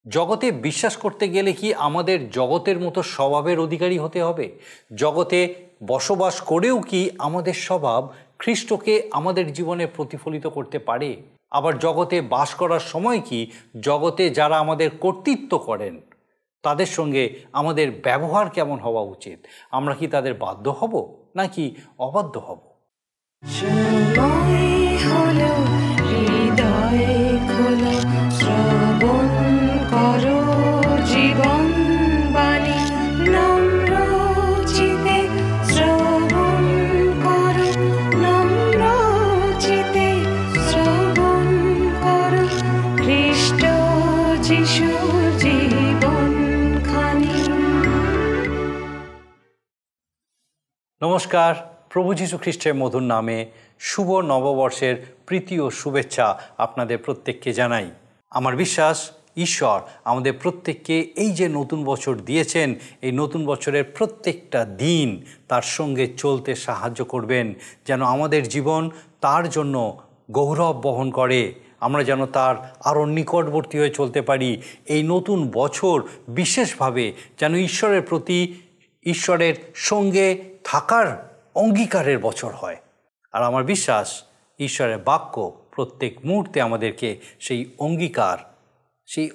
জগতে বিশ্বাস করতে গেলে কি আমাদের জগতের মতো স্বভাবের অধিকারী হতে হবে? জগতে বসবাস করেও কি আমাদের স্বভাব খ্রিস্টকে আমাদের জীবনে প্রতিফলিত করতে পারে? আবার জগতে বাস করার সময় কি জগতে যারা আমাদের কর্তৃত্ব করেন তাদের সঙ্গে আমাদের ব্যবহার কেমন হওয়া উচিত? আমরা কি তাদের বাধ্য হব নাকি অবাধ্য হব? নমস্কার, প্রভু যীশু খ্রিস্টের মধুর নামে শুভ নববর্ষের প্রীতি ও শুভেচ্ছা আপনাদের প্রত্যেককে জানাই। আমার বিশ্বাস ঈশ্বর আমাদের প্রত্যেককে এই যে নতুন বছর দিয়েছেন, এই নতুন বছরের প্রত্যেকটা দিন তার সঙ্গে চলতে সাহায্য করবেন, যেন আমাদের জীবন তার জন্য গৌরব বহন করে, আমরা যেন তার আরও নিকটবর্তী হয়ে চলতে পারি। এই নতুন বছর বিশেষভাবে যেন ঈশ্বরের প্রতি, ঈশ্বরের সঙ্গে থাকার অঙ্গীকারের বছর হয়। আর আমার বিশ্বাস ঈশ্বরের বাক্য প্রত্যেক মুহূর্তে আমাদেরকে সেই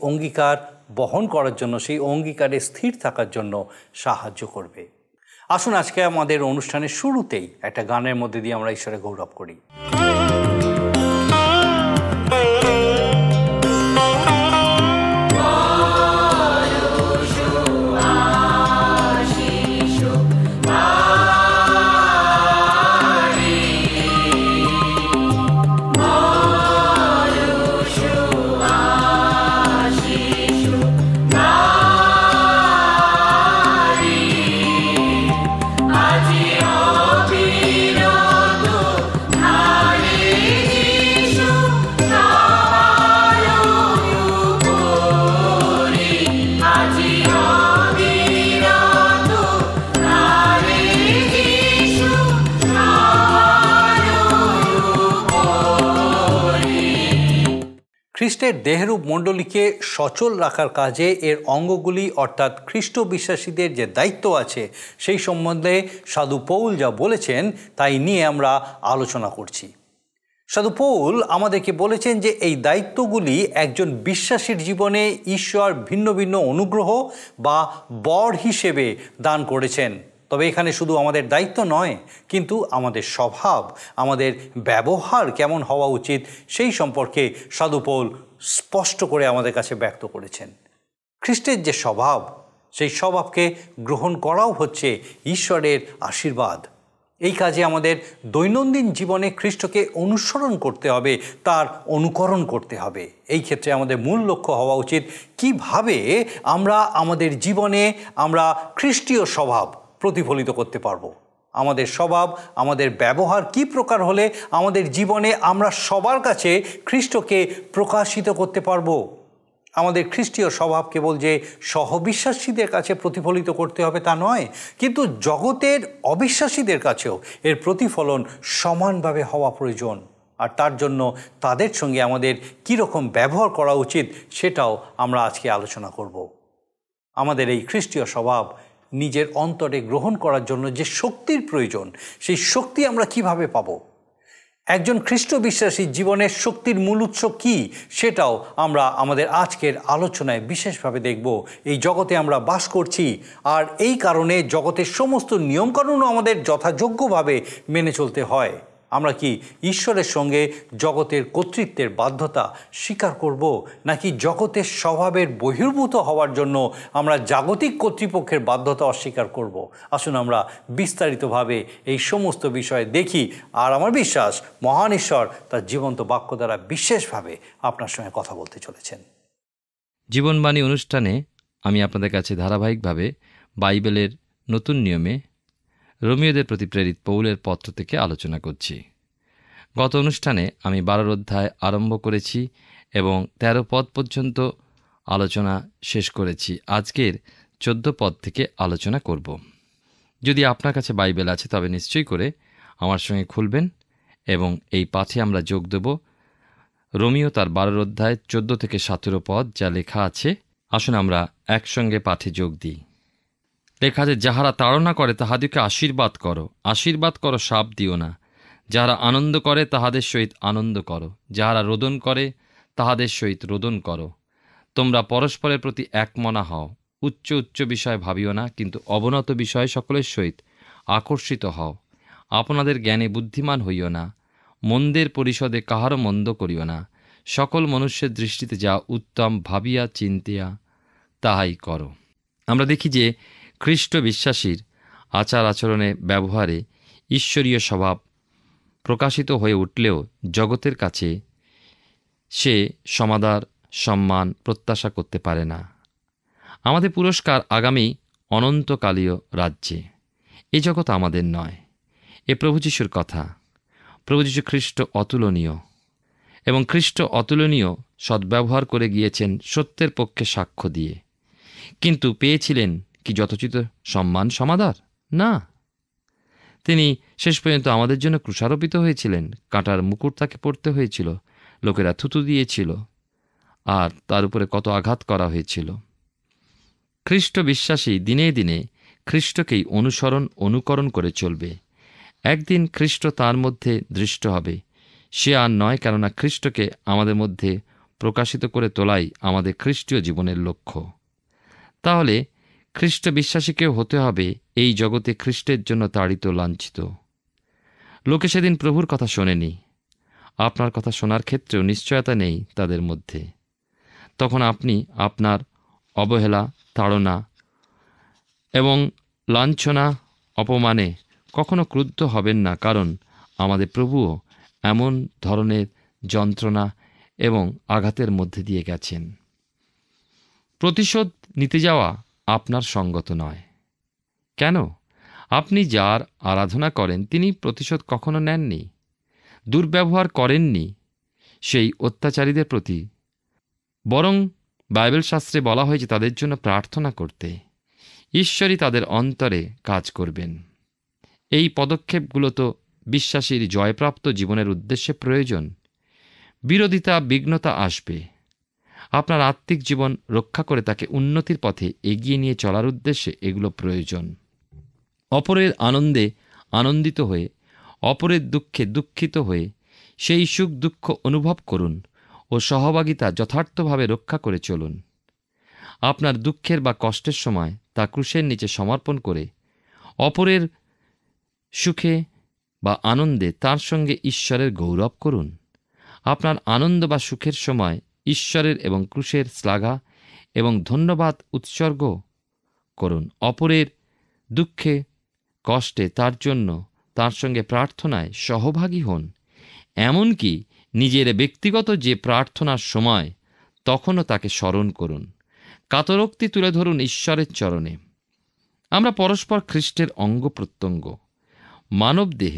অঙ্গীকার বহন করার জন্য, সেই অঙ্গীকারে স্থির থাকার জন্য সাহায্য করবে। আসুন আজকে আমাদের অনুষ্ঠানের শুরুতেই একটা গানের মধ্যে দিয়ে আমরা ঈশ্বরের গৌরব করি। খ্রিস্টের দেহরূপ মণ্ডলীকে সচল রাখার কাজে এর অঙ্গগুলি অর্থাৎ খ্রিস্ট বিশ্বাসীদের যে দায়িত্ব আছে সেই সম্বন্ধে সাধু পৌল যা বলেছেন তাই নিয়ে আমরা আলোচনা করছি। সাধু পৌল আমাদেরকে বলেছেন যে এই দায়িত্বগুলি একজন বিশ্বাসীর জীবনে ঈশ্বর ভিন্ন ভিন্ন অনুগ্রহ বা বর হিসেবে দান করেছেন। তবে এখানে শুধু আমাদের দায়িত্ব নয়, কিন্তু আমাদের স্বভাব, আমাদের ব্যবহার কেমন হওয়া উচিত সেই সম্পর্কে সাধু পৌল স্পষ্ট করে আমাদের কাছে ব্যক্ত করেছেন। খ্রিস্টের যে স্বভাব, সেই স্বভাবকে গ্রহণ করাও হচ্ছে ঈশ্বরের আশীর্বাদ। এই কাজে আমাদের দৈনন্দিন জীবনে খ্রিস্টকে অনুসরণ করতে হবে, তার অনুকরণ করতে হবে। এই ক্ষেত্রে আমাদের মূল লক্ষ্য হওয়া উচিত কিভাবে আমরা আমাদের জীবনে আমরা খ্রিস্টীয় স্বভাব প্রতিফলিত করতে পারবো। আমাদের স্বভাব, আমাদের ব্যবহার কি প্রকার হলে আমাদের জীবনে আমরা সবার কাছে খ্রিস্টকে প্রকাশিত করতে পারবো। আমাদের খ্রিস্টীয় স্বভাব কেবল যে সহবিশ্বাসীদের কাছে প্রতিফলিত করতে হবে তা নয়, কিন্তু জগতের অবিশ্বাসীদের কাছেও এর প্রতিফলন সমানভাবে হওয়া প্রয়োজন। আর তার জন্য তাদের সঙ্গে আমাদের কীরকম ব্যবহার করা উচিত সেটাও আমরা আজকে আলোচনা করব। আমাদের এই খ্রিস্টীয় স্বভাব নিজের অন্তরে গ্রহণ করার জন্য যে শক্তির প্রয়োজন, সেই শক্তি আমরা কিভাবে পাব? একজন খ্রিস্ট বিশ্বাসী জীবনের শক্তির মূল উৎস কী সেটাও আমরা আমাদের আজকের আলোচনায় বিশেষভাবে দেখব। এই জগতে আমরা বাস করছি, আর এই কারণে জগতের সমস্ত নিয়মকানুনও আমাদের যথাযোগ্যভাবে মেনে চলতে হয়। আমরা কি ঈশ্বরের সঙ্গে জগতের কর্তৃত্বের বাধ্যতা স্বীকার করব, নাকি জগতের স্বভাবের বহির্ভূত হওয়ার জন্য আমরা জাগতিক কর্তৃপক্ষের বাধ্যতা অস্বীকার করব? আসুন আমরা বিস্তারিতভাবে এই সমস্ত বিষয়ে দেখি। আর আমার বিশ্বাস মহান ঈশ্বর তার জীবন্ত বাক্য দ্বারা বিশেষভাবে আপনার সঙ্গে কথা বলতে চলেছেন। জীবনবাণী অনুষ্ঠানে আমি আপনাদের কাছে ধারাবাহিকভাবে বাইবেলের নতুন নিয়মে রোমীয়দের প্রতি প্রেরিত পৌলের পত্র থেকে আলোচনা করছি। গত অনুষ্ঠানে আমি 12 অধ্যায় আরম্ভ করেছি এবং 13 পদ পর্যন্ত আলোচনা শেষ করেছি। আজকের 14 পদ থেকে আলোচনা করব। যদি আপনার কাছে বাইবেল আছে তবে নিশ্চয়ই করে আমার সঙ্গে খুলবেন এবং এই পাঠে আমরা যোগ দেব। রোমীয় তার 12 অধ্যায় 14 থেকে 17 পদ যা লেখা আছে আসুন আমরা একসঙ্গে পাঠে যোগ দিই। লেখা আছে, যাহারা তাড়না করে তাহাদিকে আশীর্বাদ করো, আশীর্বাদ করো, শাপ দিও না। যাহারা আনন্দ করে তাহাদের সহিত আনন্দ করো, যাহারা রোদন করে তাহাদের সহিত রোদন করো। তোমরা পরস্পরের প্রতি একমনা হও, উচ্চ উচ্চ বিষয় ভাবিও না, কিন্তু অবনত বিষয় সকলের সহিত আকর্ষিত হও। আপনাদের জ্ঞানে বুদ্ধিমান হইও না, মন্দের পরিষদে কাহারও মন্দ করিও না। সকল মনুষ্যের দৃষ্টিতে যা উত্তম ভাবিয়া চিন্তিয়া তাহাই করো। আমরা দেখি যে খ্রিস্ট বিশ্বাসীর আচার আচরণে ব্যবহারে ঈশ্বরীয় স্বভাব প্রকাশিত হয়ে উঠলেও জগতের কাছে সে সমাদর সম্মান প্রত্যাশা করতে পারে না। আমাদের পুরস্কার আগামী অনন্তকালীয় রাজ্যে। এই জগৎ আমাদের নয়, এ প্রভু যিশুর কথা। প্রভু যীশু খ্রিস্ট অতুলনীয়, এবং খ্রিস্ট অতুলনীয় সদ্ব্যবহার করে গিয়েছেন সত্যের পক্ষে সাক্ষ্য দিয়ে। কিন্তু পেয়েছিলেন কি যথোচিত সম্মান সমাদর? না। তিনি শেষ পর্যন্ত আমাদের জন্য ক্রুশারোপিত হয়েছিলেন, কাঁটার মুকুট তাকে পরতে হয়েছিল, লোকেরা থুতু দিয়েছিল, আর তার উপরে কত আঘাত করা হয়েছিল। খ্রিস্ট বিশ্বাসী দিনে দিনে খ্রিস্টকেই অনুকরণ করে চলবে। একদিন খ্রিস্ট তার মধ্যে দৃষ্ট হবে। সে আর নয়, কেননা খ্রিস্টকে আমাদের মধ্যে প্রকাশিত করে তোলাই আমাদের খ্রিস্টীয় জীবনের লক্ষ্য। তাহলে খ্রিস্ট বিশ্বাসীকেও হতে হবে এই জগতে খ্রিস্টের জন্য তাড়িত, লাঞ্ছিত। লোকে সেদিন প্রভুর কথা শোনেনি। আপনার কথা শোনার ক্ষেত্রেও নিশ্চয়তা নেই তাদের মধ্যে। তখন আপনি আপনার অবহেলা, তাড়না এবং লাঞ্ছনা, অপমানে কখনো ক্রুদ্ধ হবেন না, কারণ আমাদের প্রভুও এমন ধরনের যন্ত্রণা এবং আঘাতের মধ্যে দিয়ে গেছেন। প্রতিশোধ নিতে যাওয়া আপনার সঙ্গত নয়। কেন? আপনি যার আরাধনা করেন তিনি প্রতিশোধ কখনো নেননি, দুর্ব্যবহার করেননি সেই অত্যাচারীদের প্রতি। বরং বাইবেল শাস্ত্রে বলা হয়েছে তাদের জন্য প্রার্থনা করতে। ঈশ্বরই তাদের অন্তরে কাজ করবেন। এই পদক্ষেপগুলো তো বিশ্বাসীর জয়প্রাপ্ত জীবনের উদ্দেশ্যে প্রয়োজন। বিরোধিতা, বিঘ্নতা আসবে। আপনার আত্মিক জীবন রক্ষা করে তাকে উন্নতির পথে এগিয়ে নিয়ে চলার উদ্দেশ্যে এগুলো প্রয়োজন। অপরের আনন্দে আনন্দিত হয়ে, অপরের দুঃখে দুঃখিত হয়ে সেই সুখ দুঃখ অনুভব করুন ও সহভাগিতা যথার্থভাবে রক্ষা করে চলুন। আপনার দুঃখের বা কষ্টের সময় তা ক্রুশের নিচে সমর্পণ করে অপরের সুখে বা আনন্দে তার সঙ্গে ঈশ্বরের গৌরব করুন। আপনার আনন্দ বা সুখের সময় ঈশ্বরের এবং ক্রুশের শ্লাঘা এবং ধন্যবাদ উৎসর্গ করুন। অপরের দুঃখে কষ্টে তার জন্য তার সঙ্গে প্রার্থনায় সহভাগী হন। এমনকি নিজের ব্যক্তিগত যে প্রার্থনার সময় তখনও তাকে স্মরণ করুন। কাতরোক্তি তুলে ধরুন ঈশ্বরের চরণে। আমরা পরস্পর খ্রিস্টের অঙ্গ প্রত্যঙ্গ। মানব দেহ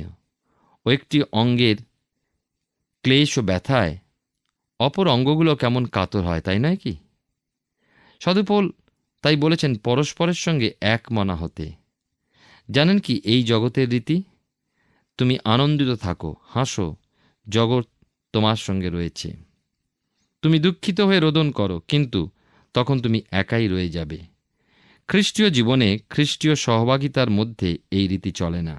ও একটি অঙ্গের ক্লেশ ও ব্যথায় অপর অঙ্গগুলো কেমন কাতর হয়, তাই নয় কি? সাধু পৌল তাই বলেছেন পরস্পরের সঙ্গে এক মনা হতে। জানেন কি এই জগতের রীতি? তুমি আনন্দিত থাকো, হাসো, জগৎ তোমার সঙ্গে রয়েছে। তুমি দুঃখিত হয়ে রোদন করো, কিন্তু তখন তুমি একাই রয়ে যাবে। খ্রিস্টীয় জীবনে খ্রিস্টীয় সহভাগিতার মধ্যে এই রীতি চলে না।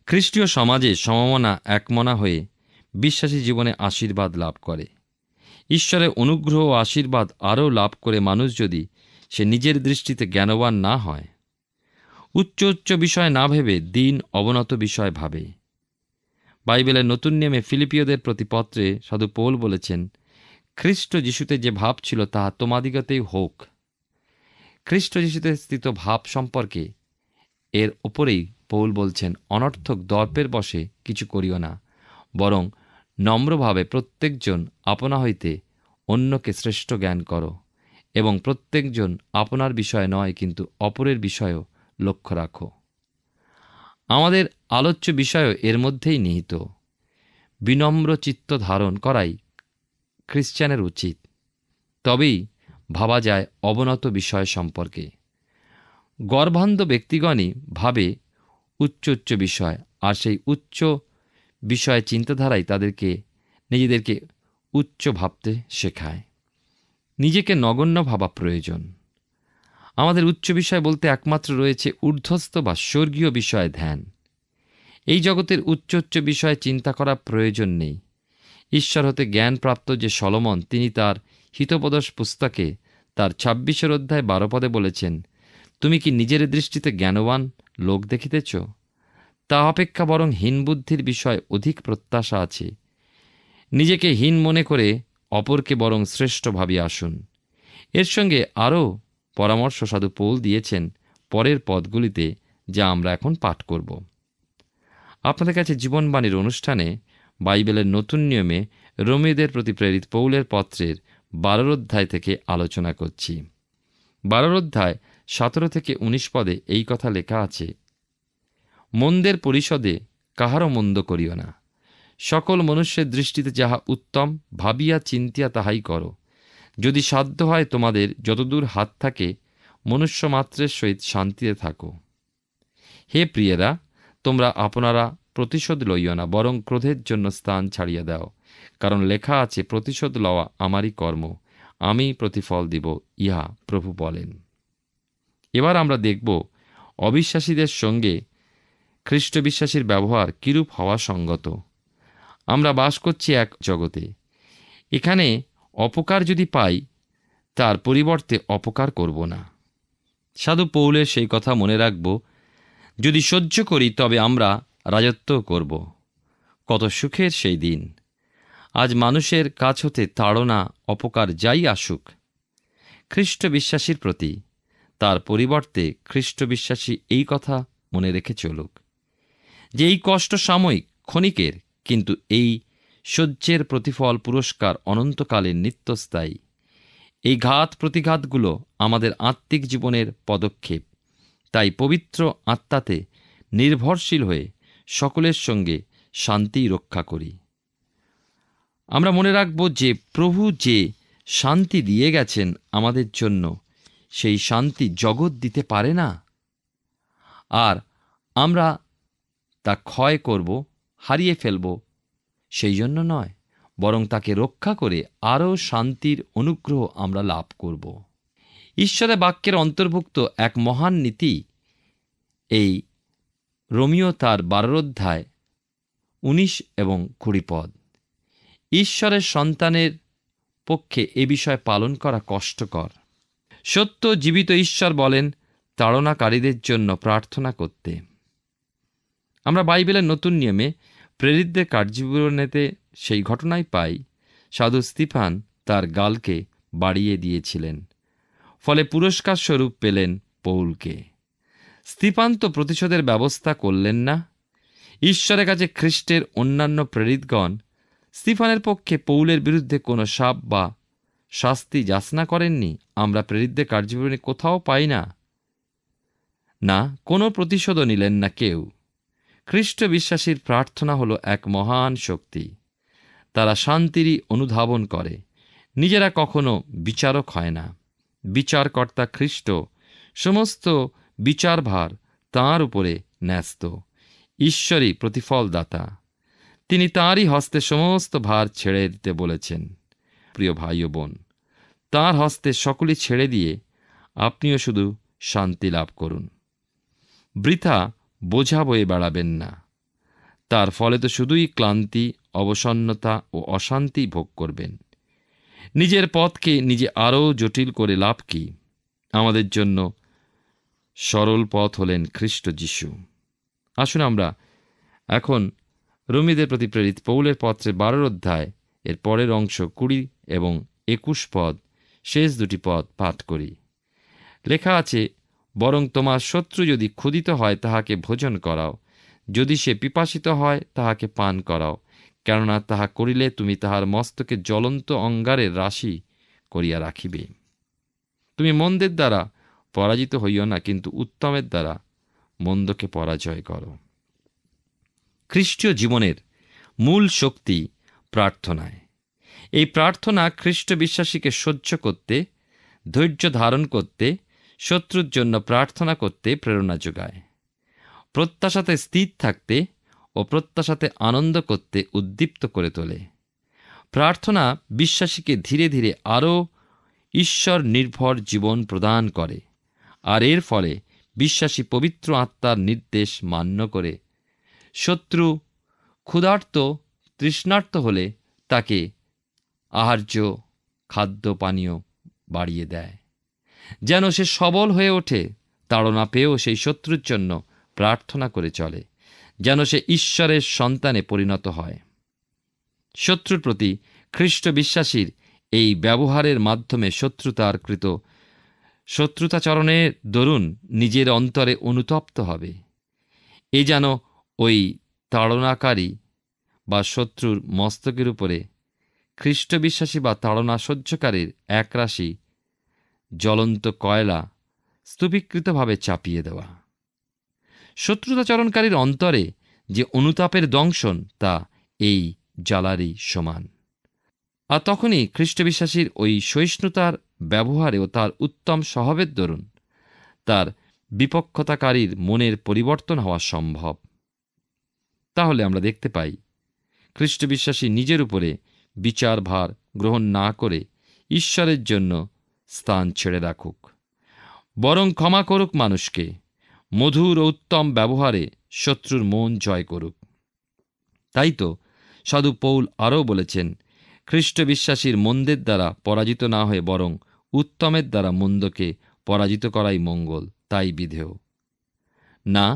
খ্রিস্টীয় সমাজে সমমনা একমনা হয়ে বিশ্বাসী জীবনে আশীর্বাদ লাভ করে। ঈশ্বরের অনুগ্রহ ও আশীর্বাদ আরও লাভ করে মানুষ যদি সে নিজের দৃষ্টিতে জ্ঞানবান না হয়, উচ্চ উচ্চ বিষয় না ভেবে দিন অবনত বিষয় ভাবে। বাইবেলের নতুন নিয়মে ফিলিপিয়দের প্রতি পত্রে সাধু পৌল বলেছেন, খ্রিস্ট যিশুতে যে ভাব ছিল তাহা তোমাদিগতেই হোক। খ্রিস্ট যিশুতে স্থিত ভাব সম্পর্কে এর ওপরেই পৌল বলছেন, অনর্থক দর্পের বশে কিছু করিও না, বরং নম্রভাবে প্রত্যেকজন আপনা হইতে অন্যকে শ্রেষ্ঠ জ্ঞান করো, এবং প্রত্যেকজন আপনার বিষয় নয় কিন্তু অপরের বিষয়ও লক্ষ্য রাখো। আমাদের আলোচ্য বিষয়ও এর মধ্যেই নিহিত। বিনম্র চিত্ত ধারণ করাই খ্রিস্টানের উচিত, তবেই ভাবা যায় অবনত বিষয় সম্পর্কে। গর্ভান্ধ ব্যক্তিগণই ভাবে উচ্চ উচ্চ বিষয়, আর সেই উচ্চ বিষয় চিন্তাধারাই তাদেরকে নিজেদেরকে উচ্চ ভাবতে শেখায়। নিজেকে নগণ্য ভাবা প্রয়োজন। আমাদের উচ্চ বিষয় বলতে একমাত্র রয়েছে ঊর্ধ্বস্থ বা স্বর্গীয় বিষয়ে ধ্যান। এই জগতের উচ্চ উচ্চ বিষয়ে চিন্তা করা প্রয়োজন নেই। ঈশ্বর হতে জ্ঞানপ্রাপ্ত যে সলোমন, তিনি তার হিতোপদেশ পুস্তকে তার 26 অধ্যায় 12 পদে বলেছেন, তুমি কি নিজের দৃষ্টিতে জ্ঞানবান লোক দেখিতেছ? তা অপেক্ষা বরং হীন বুদ্ধির বিষয় অধিক প্রত্যাশা আছে। নিজেকে হীন মনে করে অপরকে বরং শ্রেষ্ঠ ভাবিয়া আসুন। এর সঙ্গে আরও পরামর্শ সাধু পৌল দিয়েছেন পরের পদগুলিতে, যা আমরা এখন পাঠ করব। আপনাদের কাছে জীবনবাণীর অনুষ্ঠানে বাইবেলের নতুন নিয়মে রোমীয়দের প্রতি প্রেরিত পৌলের পত্রের 12 অধ্যায় থেকে আলোচনা করছি। 12 অধ্যায় 17 থেকে 19 পদে এই কথা লেখা আছে, মন্দের পরিষদে কাহারও মন্দ করিও না, সকল মনুষ্যের দৃষ্টিতে যাহা উত্তম ভাবিয়া চিন্তিয়া তাহাই করো। যদি সাধ্য হয় তোমাদের যতদূর হাত থাকে মনুষ্য মাত্রের সহিত শান্তিতে থাকো। হে প্রিয়েরা, তোমরা আপনারা প্রতিশোধ লইও না, বরং ক্রোধের জন্য স্থান ছাড়িয়া দাও, কারণ লেখা আছে, প্রতিশোধ লওয়া আমারই কর্ম, আমি প্রতিফল দিব, ইহা প্রভু বলেন। এবার আমরা দেখব অবিশ্বাসীদের সঙ্গে খ্রিস্ট বিশ্বাসীর ব্যবহার কিরূপ হওয়া সঙ্গত। আমরা বাস করছি এক জগতে। এখানে অপকার যদি পাই, তার পরিবর্তে অপকার করব না। সাধু পৌলের সেই কথা মনে রাখব, যদি সহ্য করি তবে আমরা রাজত্ব করব। কত সুখের সেই দিন! আজ মানুষের কাছ হতে তাড়না অপকার যাই আসুক, খ্রিস্ট বিশ্বাসীর প্রতি তার পরিবর্তে খ্রিস্ট বিশ্বাসী এই কথা মনে রেখে চলুক যে এই কষ্ট সাময়িক, ক্ষণিকের, কিন্তু এই সহ্যের প্রতিফল পুরস্কার অনন্তকালের নিত্যস্থায়ী। এই ঘাত প্রতিঘাতগুলো আমাদের আত্মিক জীবনের পদক্ষেপ। তাই পবিত্র আত্মাতে নির্ভরশীল হয়ে সকলের সঙ্গে শান্তি রক্ষা করি। আমরা মনে রাখব যে প্রভু যে শান্তি দিয়ে গেছেন আমাদের জন্য, সেই শান্তি জগৎ দিতে পারে না। আর আমরা তা ক্ষয় করব, হারিয়ে ফেলব সেই জন্য নয়, বরং তাকে রক্ষা করে আরও শান্তির অনুগ্রহ আমরা লাভ করব। ঈশ্বরের বাক্যের অন্তর্ভুক্ত এক মহান নীতি এই রোমীয় তার 12 অধ্যায় 19 এবং 20 পদ। ঈশ্বরের সন্তানের পক্ষে এ বিষয় পালন করা কষ্টকর। সত্য জীবিত ঈশ্বর বলেন তাড়নাকারীদের জন্য প্রার্থনা করতে। আমরা বাইবেলের নতুন নিয়মে প্রেরিতদের কার্যবিবরণীতে সেই ঘটনাই পাই। সাধু স্তিফান তার গালকে বাড়িয়ে দিয়েছিলেন, ফলে পুরস্কার স্বরূপ পেলেন পৌলকে। স্তিফান তো প্রতিশোধের ব্যবস্থা করলেন না। ঈশ্বরের কাছে খ্রিস্টের অন্যান্য প্রেরিতগণ স্তিফানের পক্ষে পৌলের বিরুদ্ধে কোনো শাপ বা শাস্তি যাচনা করেননি। আমরা প্রেরিতদের কার্যবিবরণী কোথাও পাই না। না, কোনো প্রতিশোধও নিলেন না কেউ। খ্রিস্ট বিশ্বাসীর প্রার্থনা হলো এক মহান শক্তি। তারা শান্তিরই অনুধাবন করে। নিজেরা কখনো বিচারক হয় না। বিচারকর্তা খ্রিস্ট, সমস্ত বিচারভার তাঁর উপরে ন্যস্ত। ঈশ্বরই প্রতিফলদাতা। তিনি তাঁরই হস্তে সমস্ত ভার ছেড়ে দিতে বলেছেন। প্রিয় ভাই ও বোন, তাঁর হস্তে সকলই ছেড়ে দিয়ে আপনিও শুধু শান্তি লাভ করুন। বৃথা বোঝা বয়ে বেড়াবেন না। তার ফলে তো শুধুই ক্লান্তি, অবসন্নতা ও অশান্তি ভোগ করবেন। নিজের পথকে নিজে আরও জটিল করে লাভ কি? আমাদের জন্য সরল পথ হলেন খ্রিস্ট যিশু। আসুন আমরা এখন রোমীদের প্রতি প্রেরিত পৌলের পত্রে 12 অধ্যায় এর পরের অংশ 20 এবং 21 পদ, শেষ দুটি পদ পাঠ করি। লেখা আছে, বরং তোমার শত্রু যদি ক্ষুধিত হয় তাহাকে ভোজন করাও, যদি সে পিপাসিত হয় তাহাকে পান করাও, কেননা তাহা করিলে তুমি তাহার মস্তকে জ্বলন্ত অঙ্গারের রাশি করিয়া রাখিবে। তুমি মন্দের দ্বারা পরাজিত হইও না, কিন্তু উত্তমের দ্বারা মন্দকে পরাজয় করো। খ্রিস্টীয় জীবনের মূল শক্তি প্রার্থনায়। এই প্রার্থনা খ্রিস্ট বিশ্বাসীকে সহ্য করতে, ধৈর্য ধারণ করতে, শত্রুর জন্য প্রার্থনা করতে প্রেরণা যোগায়। প্রত্যাশাতে স্থির থাকতে ও প্রত্যাশাতে আনন্দ করতে উদ্দীপ্ত করে তোলে। প্রার্থনা বিশ্বাসীকে ধীরে ধীরে আরও ঈশ্বর নির্ভর জীবন প্রদান করে, আর এর ফলে বিশ্বাসী পবিত্র আত্মার নির্দেশ মান্য করে। শত্রু ক্ষুধার্ত তৃষ্ণার্ত হলে তাকে আহার্য খাদ্য পানীয় বাড়িয়ে দেয়, যেন সে সবল হয়ে ওঠে। তাড়না পেয়েও সেই শত্রুর জন্য প্রার্থনা করে চলে, যেন সে ঈশ্বরের সন্তানে পরিণত হয়। শত্রুর প্রতি খ্রিস্ট বিশ্বাসীর এই ব্যবহারের মাধ্যমে শত্রুতাচরণের দরুন নিজের অন্তরে অনুতপ্ত হবে। এ যেন ওই তাড়নাকারী বা শত্রুর মস্তকের উপরে খ্রিস্ট বিশ্বাসী বা তাড়না সহ্যকারীর একরাশি জ্বলন্ত কয়লা স্তূপীকৃতভাবে চাপিয়ে দেওয়া। শত্রুতাচরণকারীর অন্তরে যে অনুতাপের দংশন, তা এই জ্বালারই সমান। আর তখনই খ্রিস্টবিশ্বাসীর ওই সহিষ্ণুতার ব্যবহারে ও তার উত্তম স্বভাবের দরুন তার বিপক্ষতাকারীর মনের পরিবর্তন হওয়া সম্ভব। তাহলে আমরা দেখতে পাই, খ্রিস্টবিশ্বাসী নিজের উপরে বিচার ভার গ্রহণ না করে ঈশ্বরের জন্য স্থান ছেড়ে রাখুক, বরং ক্ষমা করুক মানুষকে, মধুর ও উত্তম ব্যবহারে শত্রুর মন জয় করুক। তাই তো সাধু পৌল আরও বলেছেন, খ্রিস্ট বিশ্বাসীর মন্দের দ্বারা পরাজিত না হয়ে বরং উত্তমের দ্বারা মন্দকে পরাজিত করাই মঙ্গল, তাই বিধেয়। না,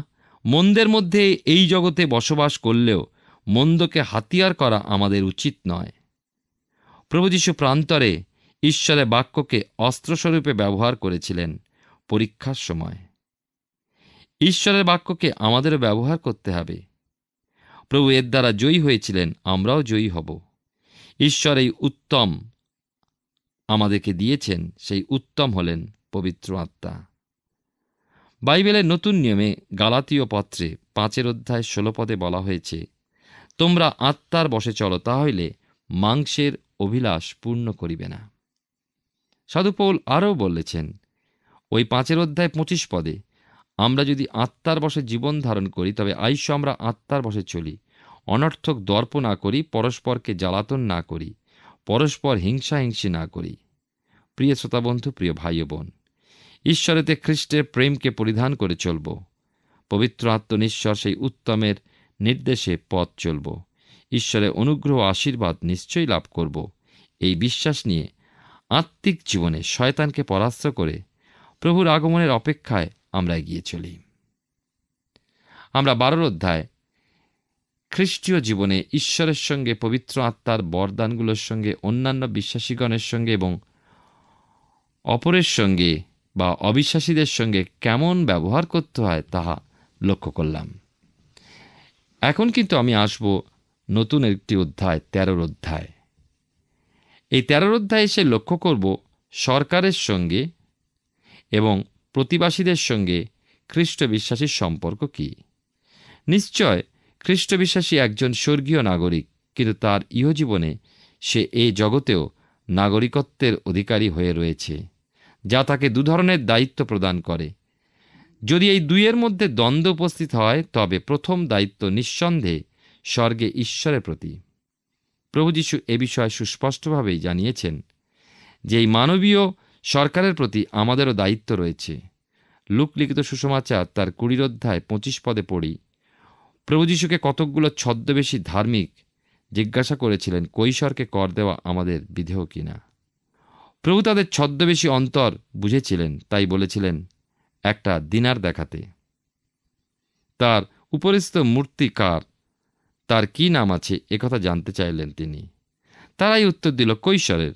মন্দের মধ্যে এই জগতে বসবাস করলেও মন্দকে হাতিয়ার করা আমাদের উচিত নয়। প্রভু যীশু প্রান্তরে ঈশ্বরের বাক্যকে অস্ত্রস্বরূপে ব্যবহার করেছিলেন পরীক্ষার সময়। ঈশ্বরের বাক্যকে আমাদেরও ব্যবহার করতে হবে। প্রভু এর দ্বারা জয়ী হয়েছিলেন, আমরাও জয়ী হব। ঈশ্বর এই উত্তম আমাদেরকে দিয়েছেন, সেই উত্তম হলেন পবিত্র আত্মা। বাইবেলের নতুন নিয়মে গালাতীয় পত্রে 5:16 বলা হয়েছে, তোমরা আত্মার বশে চলো, তাহলে মাংসের অভিলাষ পূর্ণ করিবে না। সাধু পৌল আরও বলেছেন ওই 5:25, আমরা যদি আত্মার বশে জীবন ধারণ করি, তবে আইসো আমরা আত্মার বশে চলি, অনর্থক দর্প না করি, পরস্পরকে জ্বালাতন না করি, পরস্পর হিংসাহিংসি না করি। প্রিয় শ্রোতাবন্ধু, প্রিয় ভাই ও বোন, ঈশ্বরেতে খ্রিস্টের প্রেমকে পরিধান করে চলব, পবিত্র আত্মনিশ্বর সেই উত্তমের নির্দেশে পথ চলব, ঈশ্বরের অনুগ্রহ আশীর্বাদ নিশ্চয়ই লাভ করব। এই বিশ্বাস নিয়ে আত্মিক জীবনে শয়তানকে পরাস্ত করে প্রভুর আগমনের অপেক্ষায় আমরা এগিয়ে চলি। আমরা 12 অধ্যায় খ্রিস্টীয় জীবনে ঈশ্বরের সঙ্গে, পবিত্র আত্মার বরদানগুলোর সঙ্গে, অন্যান্য বিশ্বাসীগণের সঙ্গে এবং অপরের সঙ্গে বা অবিশ্বাসীদের সঙ্গে কেমন ব্যবহার করতে হয় তাহা লক্ষ্য করলাম। এখন কিন্তু আমি আসব নতুন একটি অধ্যায়, 13 অধ্যায়। এই 13 অধ্যায়ে এসে লক্ষ্য করব সরকারের সঙ্গে এবং প্রতিবাসীদের সঙ্গে খ্রিস্ট বিশ্বাসীর সম্পর্ক কি। নিশ্চয় খ্রিস্ট বিশ্বাসী একজন স্বর্গীয় নাগরিক, কিন্তু তার ইহজীবনে সে এই জগতেও নাগরিকত্বের অধিকারী হয়ে রয়েছে, যা তাকে 2 ধরনের দায়িত্ব প্রদান করে। যদি এই দুইয়ের মধ্যে দ্বন্দ্ব উপস্থিত হয়, তবে প্রথম দায়িত্ব নিঃসন্দেহে স্বর্গে ঈশ্বরের প্রতি। প্রভু যীশু এ বিষয়ে সুস্পষ্টভাবেই জানিয়েছেন যে এই মানবীয় সরকারের প্রতি আমাদেরও দায়িত্ব রয়েছে। লূক লিখিত সুসমাচার তার 20 অধ্যায় 25 পড়ি, প্রভু যীশুকে কতকগুলো ছদ্মবেশী ধার্মিক জিজ্ঞাসা করেছিলেন, কৈশোরকে কর দেওয়া আমাদের বিধেয় কিনা। প্রভু তাদের ছদ্মবেশী অন্তর বুঝেছিলেন, তাই বলেছিলেন একটা দিনার দেখাতে। তার উপরিস্থ মূর্তিকার, তার কি নাম আছে একথা জানতে চাইলেন তিনি। তারাই উত্তর দিল, কৈশোরের।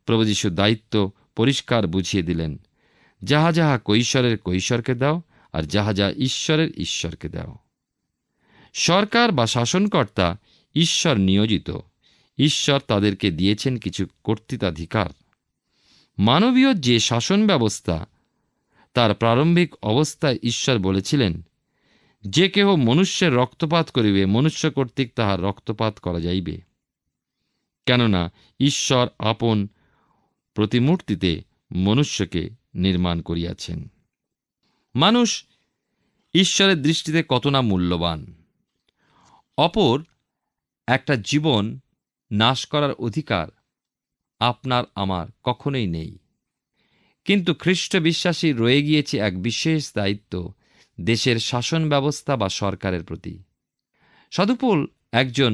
প্রভু যীশু দায়িত্ব পরিষ্কার বুঝিয়ে দিলেন, যাহা যাহা কৈশোরের কৈশোরকে দাও, আর যাহা যাহা ঈশ্বরের ঈশ্বরকে দাও। সরকার বা শাসনকর্তা ঈশ্বর নিয়োজিত। ঈশ্বর তাদেরকে দিয়েছেন কিছু কর্তৃত্বাধিকার। মানবীয় যে শাসন ব্যবস্থা, তার প্রারম্ভিক অবস্থায় ঈশ্বর বলেছিলেন, যে কেহ মনুষ্যের রক্তপাত করিবে, মনুষ্য কর্তৃক তাহার রক্তপাত করা যাইবে। কেননা ঈশ্বর আপন প্রতিমূর্তিতে মনুষ্যকে নির্মাণ করিয়াছেন। মানুষ ঈশ্বরের দৃষ্টিতে কত না মূল্যবান। অপর একটা জীবন নাশ করার অধিকার আপনার আমার কখনোই নেই। কিন্তু খ্রিস্ট বিশ্বাসী রয়ে গিয়েছে এক বিশেষ দায়িত্ব দেশের শাসন ব্যবস্থা বা সরকারের প্রতি। সাধু পৌল একজন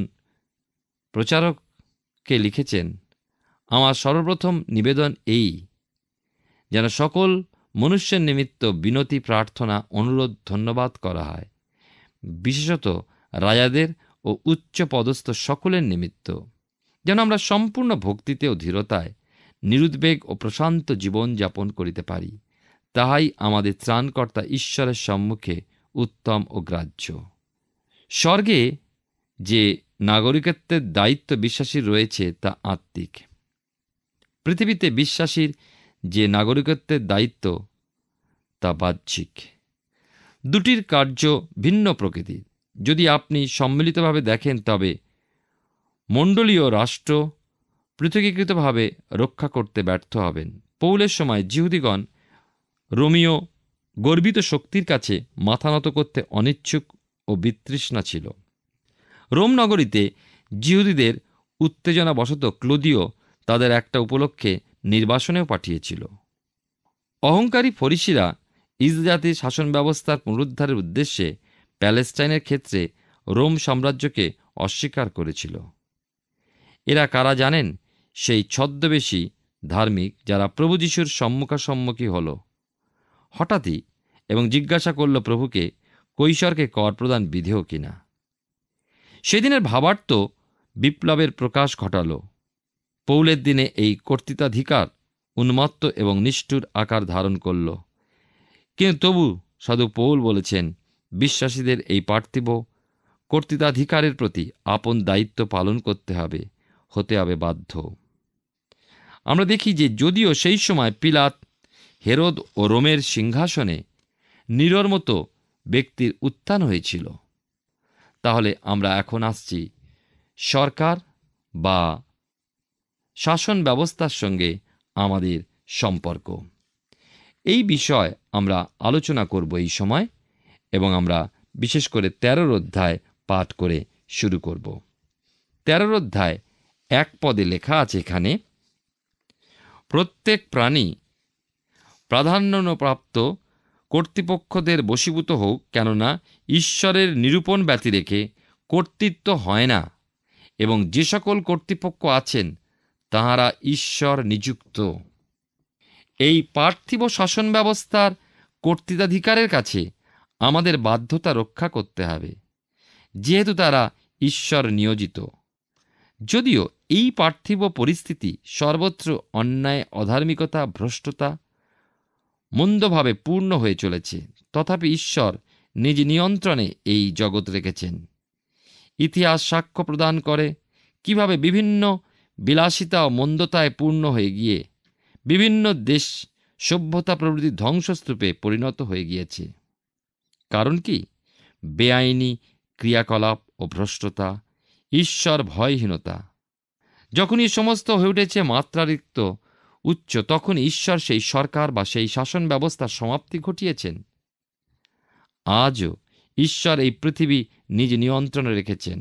প্রচারককে লিখেছেন, আমার সর্বপ্রথম নিবেদন এই, যেন সকল মনুষ্যের নিমিত্ত বিনতি, প্রার্থনা, অনুরোধ, ধন্যবাদ করা হয়, বিশেষত রাজাদের ও উচ্চ পদস্থ সকলের নিমিত্ত, যেন আমরা সম্পূর্ণ ভক্তিতে ও ধীরতায় নিরুদ্বেগ ও প্রশান্ত জীবন যাপন করিতে পারি। তাহাই আমাদের ত্রাণকর্তা ঈশ্বরের সম্মুখে উত্তম ও গ্রাহ্য। স্বর্গে যে নাগরিকত্বের দায়িত্ব বিশ্বাসীর রয়েছে তা আত্মিক। পৃথিবীতে বিশ্বাসীর যে নাগরিকত্বের দায়িত্ব তা বাহ্যিক। দুটির কার্য ভিন্ন প্রকৃতির। যদি আপনি সম্মিলিতভাবে দেখেন তবে মণ্ডলীয় রাষ্ট্র পৃথকীকৃতভাবে রক্ষা করতে ব্যর্থ হবেন। পৌলের সময় জিহুদিগণ রোমীয় গর্বিত শক্তির কাছে মাথা নত করতে অনিচ্ছুক ও বিতৃষ্ণা ছিল। রোম নগরীতে জিহুদীদের উত্তেজনাবশত ক্লদিও তাদের একটা উপলক্ষে নির্বাসনেও পাঠিয়েছিল। অহংকারী ফরিসিরা ইসরায়েলি শাসন ব্যবস্থার পুনরুদ্ধারের উদ্দেশ্যে প্যালেস্টাইনের ক্ষেত্রে রোম সাম্রাজ্যকে অস্বীকার করেছিল। এরা কারা জানেন? সেই ছদ্মবেশী ধার্মিক যারা প্রভু যিশুর সম্মুখাসম্মুখী হল হঠাৎই এবং জিজ্ঞাসা করল প্রভুকে, কৈশোরকে কর প্রদান বিধেয় কিনা। সেদিনের ভাবার্থ বিপ্লবের প্রকাশ ঘটাল। পৌলের দিনে এই কর্তৃত্বাধিকার উন্মত্ত এবং নিষ্ঠুর আকার ধারণ করল। কিন্তু তবু সাধু পৌল বলেছেন, বিশ্বাসীদের এই পার্থিব কর্তৃত্বাধিকারের প্রতি আপন দায়িত্ব পালন করতে হবে, হতে হবে বাধ্য। আমরা দেখি যে যদিও সেই সময় পিলাত, হেরোদ ও রোমের সিংহাসনে নিরোর মতো ব্যক্তির উত্থান হয়েছিল, তাহলে আমরা এখন আসছি সরকার বা শাসন ব্যবস্থার সঙ্গে আমাদের সম্পর্ক। এই বিষয় আমরা আলোচনা করব এই সময়, এবং আমরা বিশেষ করে 13 অধ্যায় পাঠ করে শুরু করব। 13 অধ্যায় 1 পদে লেখা আছে এখানে, প্রত্যেক প্রাণী প্রাধান্যপ্রাপ্ত কর্তৃপক্ষদের বশীভূত হোক, কেননা ঈশ্বরের নিরূপণ ব্যতি রেখে কর্তৃত্ব হয় না, এবং যে সকল কর্তৃপক্ষ আছেন তাহারা ঈশ্বর নিযুক্ত। এই পার্থিব শাসন ব্যবস্থার কর্তৃত্বাধিকারের কাছে আমাদের বাধ্যতা রক্ষা করতে হবে, যেহেতু তারা ঈশ্বর নিয়োজিত। যদিও এই পার্থিব পরিস্থিতি সর্বত্র অন্যায়, অধার্মিকতা, ভ্রষ্টতা, মন্দভাবে পূর্ণ হয়ে চলেছে, তথাপি ঈশ্বর নিজ নিয়ন্ত্রণে এই জগৎ রেখেছেন। ইতিহাস সাক্ষ্য প্রদান করে কিভাবে বিভিন্ন বিলাসিতা ও মন্দতায় পূর্ণ হয়ে গিয়ে বিভিন্ন দেশ সভ্যতা প্রভৃতি ধ্বংসস্তূপে পরিণত হয়ে গিয়েছে। কারণ কি? বেআইনি ক্রিয়াকলাপ ও ভ্রষ্টতা, ঈশ্বর ভয়হীনতা। যখন এই সমস্ত হয়ে উঠেছে মাত্রাতিরিক্ত উচ্চ, তখন ঈশ্বর সেই সরকার বা সেই শাসন ব্যবস্থার সমাপ্তি ঘটিয়েছেন। আজও ঈশ্বর এই পৃথিবী নিজ নিয়ন্ত্রণে রেখেছেন।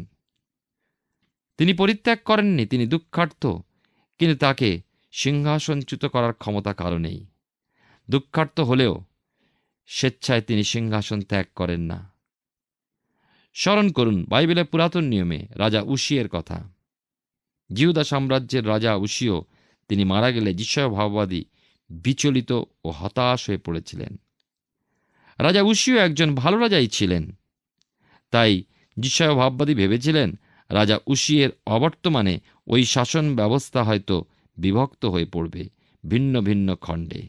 তিনি পরিত্যাগ করেননি। তিনি দুঃখার্থ, কিন্তু তাকে সিংহাসনচ্যুত করার ক্ষমতা কারো নেই। দুঃখার্থ হলেও স্বেচ্ছায় তিনি সিংহাসন ত্যাগ করেন না। স্মরণ করুন বাইবেলের পুরাতন নিয়মে রাজা উশিয়ের কথা। জিহুদা সাম্রাজ্যের রাজা উশিয়, তিনি মারা গেলে যিশয় ভাববাদী বিচলিত ও হতাশ হয়ে পড়েছিলেন। রাজা উশিয় একজন ভালো রাজাই ছিলেন, তাই যিশয় ভাববাদী ভেবেছিলেন রাজা উশিয়ের অবর্তমানে ওই শাসন ব্যবস্থা হয়তো বিভক্ত হয়ে পড়বে ভিন্ন ভিন্ন খণ্ডে।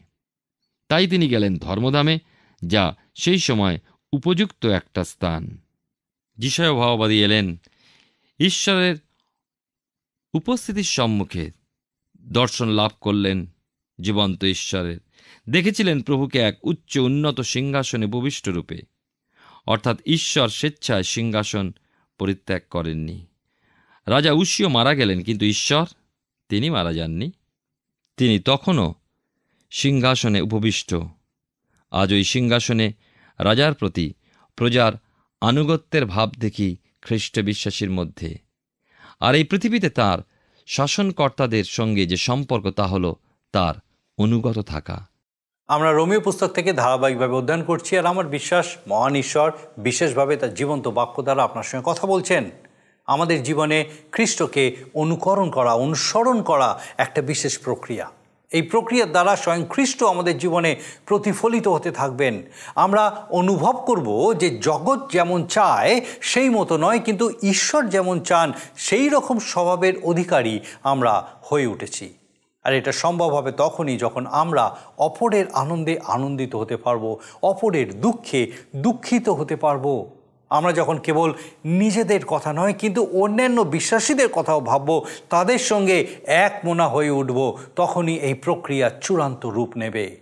তাই তিনি গেলেন ধর্মধামে, যা সেই সময় উপযুক্ত একটা স্থান। যিশয় ভাববাদী এলেন ঈশ্বরের উপস্থিতির সম্মুখে, দর্শন লাভ করলেন জীবন্ত ঈশ্বরের, দেখেছিলেন প্রভুকে এক উচ্চ উন্নত সিংহাসনে উপবিষ্ট রূপে, অর্থাৎ ঈশ্বর স্বেচ্ছায় সিংহাসন পরিত্যাগ করেননি। রাজা উশিয় মারা গেলেন, কিন্তু ঈশ্বর তিনি মারা যাননি। তিনি তখনও সিংহাসনে উপবিষ্ট। আজ ওই সিংহাসনে রাজার প্রতি প্রজার আনুগত্যের ভাব দেখি খ্রিস্ট বিশ্বাসীর মধ্যে। আর এই পৃথিবীতে তার শাসনকর্তাদের সঙ্গে যে সম্পর্ক তা হলো তার অনুগত থাকা। আমরা রোমীয় পুস্তক থেকে ধারাবাহিকভাবে অধ্যয়ন করছি, আর আমার বিশ্বাস মহান ঈশ্বর বিশেষভাবে তার জীবন্ত বাক্য দ্বারা আপনার সঙ্গে কথা বলছেন। আমাদের জীবনে খ্রিস্টকে অনুকরণ করা, অনুসরণ করা একটা বিশেষ প্রক্রিয়া। এই প্রক্রিয়ার দ্বারা স্বয়ং খ্রিস্ট আমাদের জীবনে প্রতিফলিত হতে থাকবেন। আমরা অনুভব করব যে জগৎ যেমন চায় সেই মতো নয়, কিন্তু ঈশ্বর যেমন চান সেই রকম স্বভাবের অধিকারী আমরা হয়ে উঠেছি। আর এটা সম্ভব হবে তখনই যখন আমরা অপরের আনন্দে আনন্দিত হতে পারবো, অপরের দুঃখে দুঃখিত হতে পারবো। আমরা যখন কেবল নিজেদের কথা নয় কিন্তু অন্যান্য বিশ্বাসীদের কথাও ভাববো, তাদের সঙ্গে এক মনা হয়ে উঠব, তখনই এই প্রক্রিয়া চূড়ান্ত রূপ নেবে।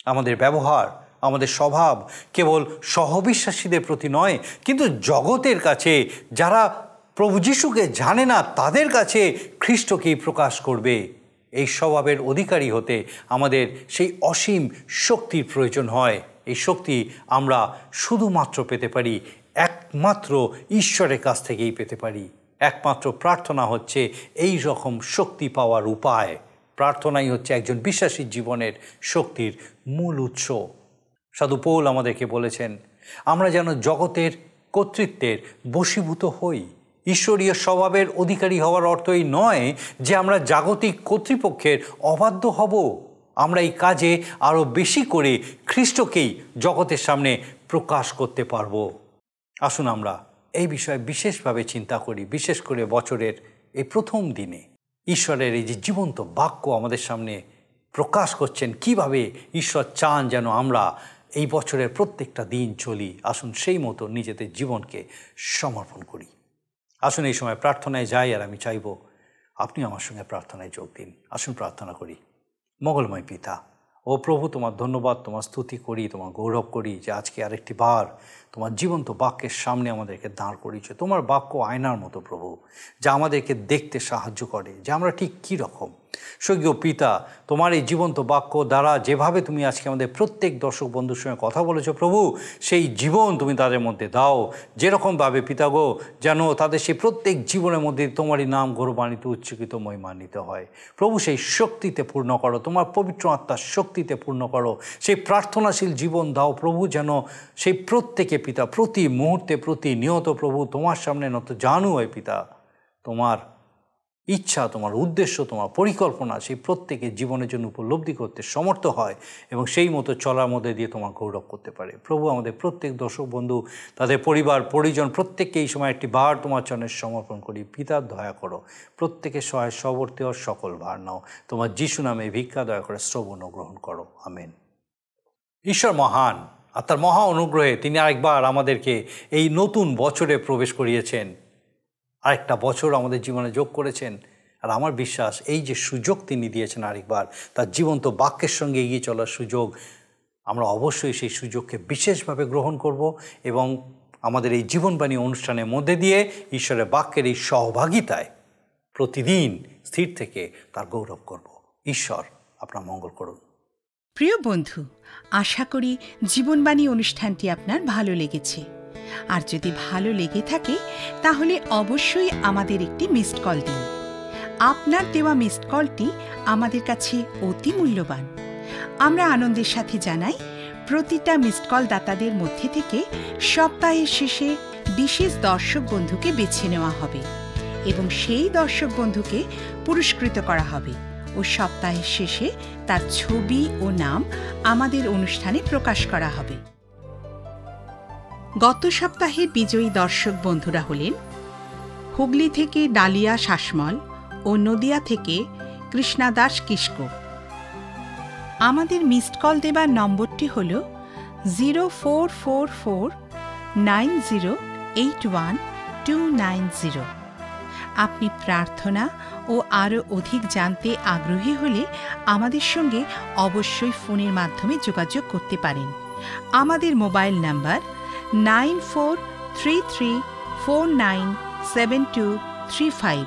আমাদের ব্যবহার, আমাদের স্বভাব কেবল সহবিশ্বাসীদের প্রতি নয়, কিন্তু জগতের কাছে, যারা প্রভু যিশুকে জানে না, তাদের কাছে খ্রিস্টকেই প্রকাশ করবে। এই স্বভাবের অধিকারী হতে আমাদের সেই অসীম শক্তির প্রয়োজন হয়। এই শক্তি আমরা শুধুমাত্র পেতে পারি একমাত্র ঈশ্বরের কাছ থেকেই পেতে পারি। একমাত্র প্রার্থনা হচ্ছে এই রকম শক্তি পাওয়ার উপায়। প্রার্থনাই হচ্ছে একজন বিশ্বাসীর জীবনের শক্তির মূল উৎস। সাধু পৌল আমাদেরকে বলেছেন, আমরা যেন জগতের কর্তৃত্বের বশীভূত হই। ঈশ্বরীয় স্বভাবের অধিকারী হওয়ার অর্থ এই নয় যে আমরা জাগতিক কর্তৃপক্ষের অবাধ্য হব। আমরা এই কাজে আরও বেশি করে খ্রিস্টকেই জগতের সামনে প্রকাশ করতে পারব। আসুন আমরা এই বিষয়ে বিশেষভাবে চিন্তা করি, বিশেষ করে বছরের এই প্রথম দিনে ঈশ্বরের এই যে জীবন্ত বাক্য আমাদের সামনে প্রকাশ করছেন, কিভাবে ঈশ্বর চান যেন আমরা এই বছরের প্রত্যেকটা দিন চলি। আসুন সেই মতো নিজেদের জীবনকে সমর্পণ করি। আসুন এই সময় প্রার্থনায় যাই, আর আমি চাইব আপনি আমার সঙ্গে প্রার্থনায় যোগ দিন। আসুন প্রার্থনা করি। মঙ্গলময় পিতা ও প্রভু, তোমার ধন্যবাদ, তোমার স্তুতি করি, তোমার গৌরব করি যে আজকে আরেকটি বার তোমার জীবন্ত বাক্যের সামনে আমাদেরকে দাঁড় করিয়েছে। তোমার বাক্য আয়নার মতো প্রভু, যা আমাদেরকে দেখতে সাহায্য করে যে আমরা ঠিক কী রকম। স্বর্গীয় পিতা, তোমার এই জীবন্ত বাক্য দ্বারা যেভাবে তুমি আজকে আমাদের প্রত্যেক দর্শক বন্ধুর সঙ্গে কথা বলেছো প্রভু, সেই জীবন তুমি তাদের মধ্যে দাও। যেরকমভাবে পিতা গো, যেন তাদের সেই প্রত্যেক জীবনের মধ্যে তোমারই নাম গৌরবান্বিত, উচ্চকিত, মহিমান্বিত হয়। প্রভু, সেই শক্তিতে পূর্ণ করো, তোমার পবিত্র আত্মার শক্তিতে পূর্ণ করো। সেই প্রার্থনাশীল জীবন দাও প্রভু, যেন সেই প্রত্যেকে পিতা প্রতি মুহূর্তে, প্রতিনিয়ত প্রভু তোমার সামনে নত জানু হয় পিতা। তোমার ইচ্ছা, তোমার উদ্দেশ্য, তোমার পরিকল্পনা সেই প্রত্যেকের জীবনের জন্য উপলব্ধি করতে সমর্থ হয় এবং সেই মতো চলার মধ্যে দিয়ে তোমার গৌরব করতে পারে। প্রভু, আমাদের প্রত্যেক দর্শক বন্ধু, তাদের পরিবার পরিজন প্রত্যেককে এই সময় একটি বার তোমার চরণে সমর্পণ করি। পিতা, দয়া করো, প্রত্যেকের সহায় সবর্তী ও সকল ভার নাও। তোমার যিশু নামে ভিক্ষা দয়া করে শ্রবণ ও গ্রহণ করো। আমেন। ঈশ্বর মহান, আর তার মহা অনুগ্রহে তিনি আরেকবার আমাদেরকে এই নতুন বছরে প্রবেশ করিয়েছেন। আরেকটা বছর আমাদের জীবনে যোগ করেছেন। আর আমার বিশ্বাস এই যে সুযোগ তিনি দিয়েছেন আরেকবার তার জীবন্ত বাক্যের সঙ্গে এগিয়ে চলার সুযোগ, আমরা অবশ্যই সেই সুযোগকে বিশেষভাবে গ্রহণ করব এবং আমাদের এই জীবনবাণী অনুষ্ঠানের মধ্যে দিয়ে ঈশ্বরের বাক্যের এই সহভাগিতায় প্রতিদিন স্থির থেকে তার গৌরব করব। ঈশ্বর আপনার মঙ্গল করুন। প্রিয় বন্ধু, আশা করি জীবনবাণী অনুষ্ঠানটি আপনার ভালো লেগেছে। আর যদি ভালো লেগে থাকে তাহলে অবশ্যই আমাদের একটি মিসড কল দিন। আপনার দেওয়া মিসড কলটি আমাদের কাছে অতি মূল্যবান। আমরা আনন্দের সাথে জানাই, প্রতিটা মিসড কল দাতাদের মধ্যে থেকে সপ্তাহের শেষে বিশেষ দর্শক বন্ধুকে বেছে নেওয়া হবে এবং সেই দর্শক বন্ধুকে পুরস্কৃত করা হবে ও সপ্তাহের শেষে তার ছবি ও নাম আমাদের অনুষ্ঠানে প্রকাশ করা হবে। গত সপ্তাহের বিজয়ী দর্শক বন্ধুরা হলেন হুগলি থেকে ডালিয়া শাসমল ও নদিয়া থেকে কৃষ্ণা দাস কিস্কো। আমাদের মিসড কল দেবার নম্বরটি হল 04449081 আপনি প্রার্থনা ও আরও অধিক জানতে আগ্রহী হলে আমাদের সঙ্গে অবশ্যই ফোনের মাধ্যমে যোগাযোগ করতে পারেন। আমাদের মোবাইল নাম্বার 9433497235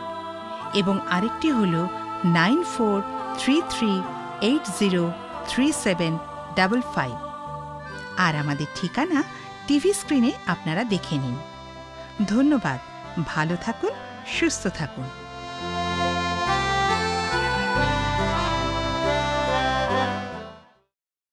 এবং আরেকটি হল 9433803755। আর আমাদের ঠিকানা টিভি স্ক্রিনে আপনারা দেখে নিন। ধন্যবাদ। ভালো থাকুন, সুস্থ থাকুন।